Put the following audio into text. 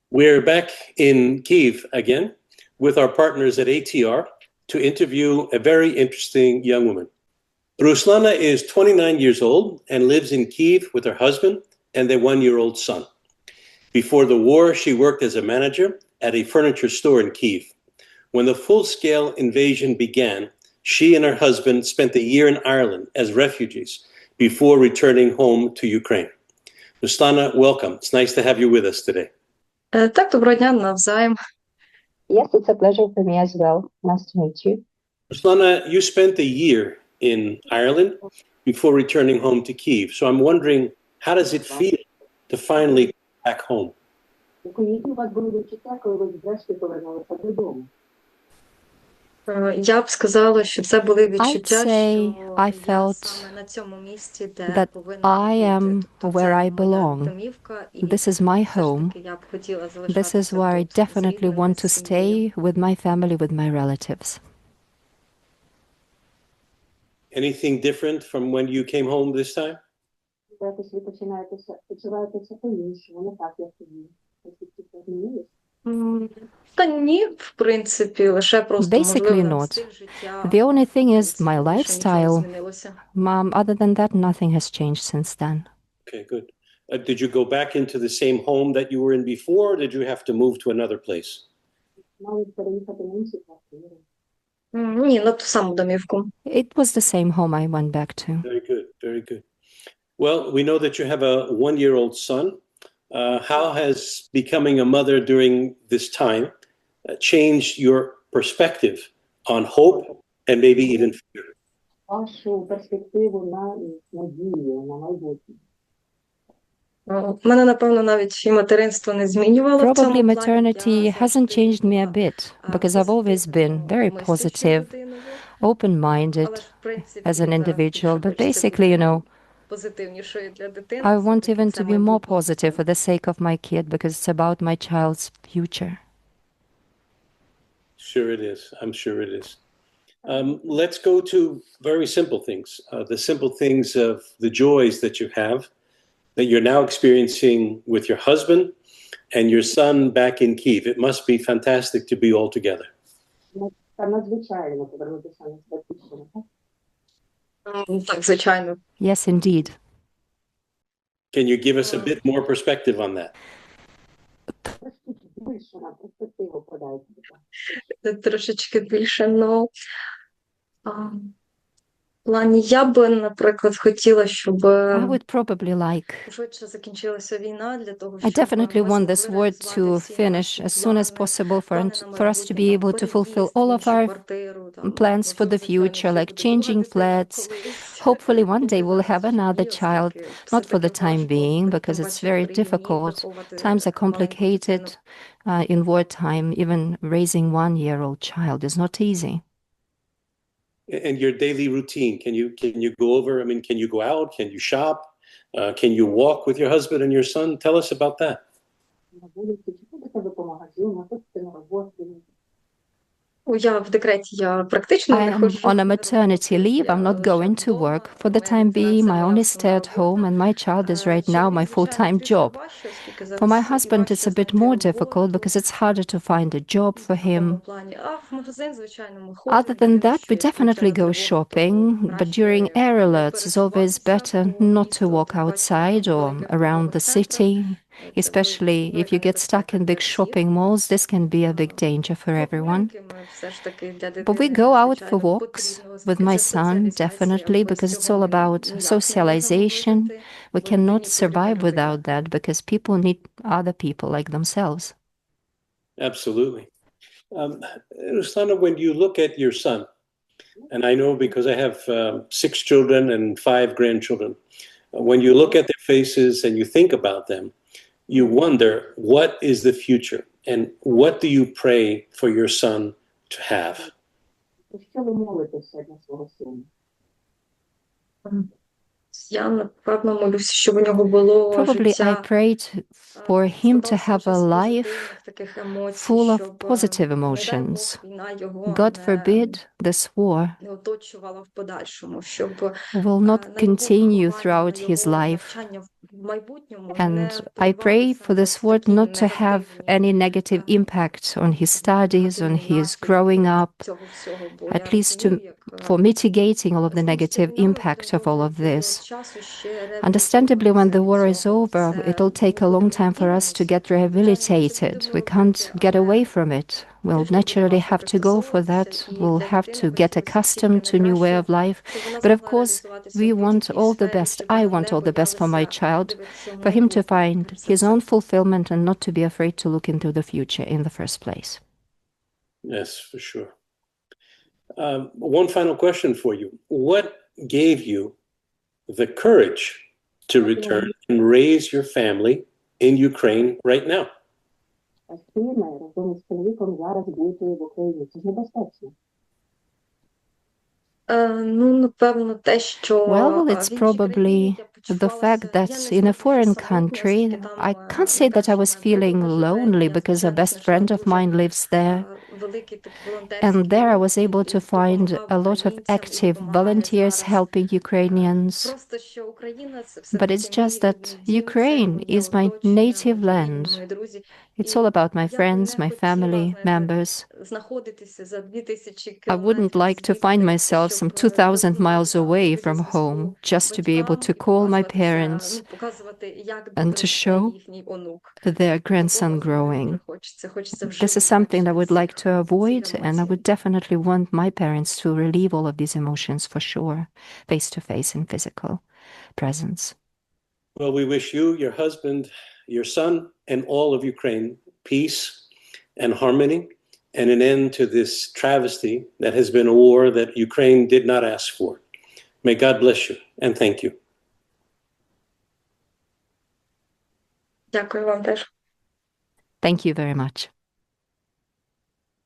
We're back in Kyiv again with our partners at ATR to interview a very interesting young woman. Ruslana is 29 years old and lives in Kyiv with her husband and their one-year-old son. Before the war, she worked as a manager at a furniture store in Kyiv. When the full-scale invasion began, she and her husband spent a year in Ireland as refugees before returning home to Ukraine. Ruslana, welcome. It's nice to have you with us today. Так, доброго дня, навзаєм. Yes, it's a pleasure for me as well. Nice to meet you. Ruslana, you spent a year in Ireland before returning home to Kyiv. So I'm wondering, how does it feel to finally go back home? Я б сказала, що це були відчуття, say що I я felt саме на цьому місці, де that повинна I бути. am Тобто where це I моя belong. домівка, і This is my все ж home. таки я б хотіла This is залишатися where I тут з definitely рідними, want to з сім'єю. stay with my family, with my relatives. Anything different from when you came home this time? Якось ви почуваєтеся по-іншому, не так, як тоді. Якісь змінились? Та ні, в принципі, лише просто, Basically можливо, not. стиль життя. The only thing В is my принципі, більше нічого не lifestyle. змінилося. Other than that, nothing has changed since then. Okay, good. Did you go back into the same home that you were in before, or did you have to move to another place? Навіть переїхати на інші квартири. Ні, на ту саму домівку. It was the same home I went back to. Very good, very good. Well, we know that you have a one-year-old son. How has becoming a mother during this time changed your perspective on hope and maybe even fear? Вашу перспективу на надію, на майбутнє. Мене, напевно, навіть і материнство не змінювало в цьому Probably плані. maternity hasn't changed me a bit because I've always been very positive, open-minded as an individual. But basically, I want even to be more positive for the sake of my kid because it's about my child's future. Sure it is. I'm sure it is. Let's go to very simple things. The simple things of the joys that you have, that you're now experiencing with your husband and your son back in Kyiv. It must be fantastic to be all together. Та надзвичайно повернутися на батьківщину, так? Так, звичайно. Yes, indeed. Can you give us a bit more perspective on that? Більше на перспективу подайте. будь ласка. Трошечки більше, в плані я би, наприклад, хотіла, щоб I would probably like. швидше закінчилася війна для того, I щоб definitely ми want this змогли war реалізувати to всі finish наші as soon as плани, possible плани for на us to be майбутнє, able to fulfill переїзд all в of іншу our квартиру, plans for the можливо, future, звичайно, like ще changing будуватися flats. колись, Hopefully one day бути we'll have в another сім'ї, child, оскільки not for the все-таки time важко, being тим because it's паче very в країні difficult. виховувати Times are маленьку complicated дитину. in wartime. Even raising one-year-old child is not easy. And your daily routine, can you go over, I mean, can you go out? Can you shop? Can you walk with your husband and your son? Tell us about that. На вулиці, чи ходите ви по магазинах, ходите на роботу? Я в декреті, я практично I не am ходжу. on a maternity leave. I'm not going to work. For the time being, I only stay at home, and my child is right now my full-time job. For my husband, it's a bit more difficult because it's harder to find a job for him. Other than that, we definitely go shopping, but during air alerts, it's always better not to walk outside or around the city, especially if you get stuck in big shopping malls. This can be a big danger for everyone. But we go out for walks with my son, definitely, because it's all about socialization. We cannot survive without that because people need other people like themselves. Absolutely. Ruslana, when you look at your son, and I know because I have 6 children and 5 grandchildren, when you look at their faces and you think about them, you wonder, what is the future? And what do you pray for your son to have? Що ви молитеся для свого сина? Я напевно молюся, щоб у нього було Probably I життя prayed for him to have a складалося life позитивних таких емоцій, full of щоб, positive не дай emotions. Бог, війна його God forbid this war не оточувала в подальшому, щоб will not на його continue виховання, на throughout his його life. навчання в майбутньому And не I pray for this впливалися war такі not to have негативні any negative impact on his studies, on негативні his growing наслідки up, цього всього, бо at я least розумію, for mitigating all of the закінчиться negative війна, ми impact будемо of all of довгий період this. часу ще Understandably, when the war is цього. over, Це it'll take a ми long будемо time for us to звільнені, get звичайно, ми це rehabilitated. будемо We can't робити, get але away from it. We'll тяжко буде naturally важко have to go for that. пристосовуватися, і We'll для have дитини to get хотілося б тільки accustomed to a new way найкраще, of life. щоб вона But of змогла course, реалізуватися we в want будь-якій all the сфері, best. щоб I вона want не all the best for my боялася child, дивитися в for him to майбутнє. find Перш за his все. own fulfillment and not to be afraid to look into the future in the first place. Yes, for sure. One final question for you. What gave you the courage to return and raise your family in Ukraine right now? Спільно разом із чоловіком зараз бути в Україні. Це ж небезпечно. Ну, напевно, те, що Well, в it's іншій країні probably я the fact почувалася, я that не in a зможу foreign самотня, оскільки country, там I can't say that I was Луганщина feeling дуже lonely живе, і я, because a звичайно, best friend of дуже mine lives there. великий такий волонтерський And there I рух, was able to який find допомагав a lot of українцям і active допомагає volunteers зараз. helping Ukrainians. Просто що Україна це But все-таки it's just мій that рідний дім, це Ukraine моє is my оточення, native мої рідні, land. мої друзі. It's І all about my я би friends, не my хотіла, family знаєте, members. знаходитися за 2000 I wouldn't кілометрів like to find звідти, myself some щоб 2,000 просто miles так, away бути from зв'язку home just to be able батькам to і call my показуватися, parents показувати, як and добре to живе show їхній онук. their grandson Такого знову growing. не хочеться. Хочеться This вживу is something that I would бачити like to ці avoid, and I емоції. would definitely want my parents to relieve all of these emotions for sure, face to face and physical presence. Well, we wish you, your husband, your son, and all of Ukraine peace and harmony and an end to this travesty that has been a war that Ukraine did not ask for. May God bless you and thank you. Дякую вам теж. Thank you very much.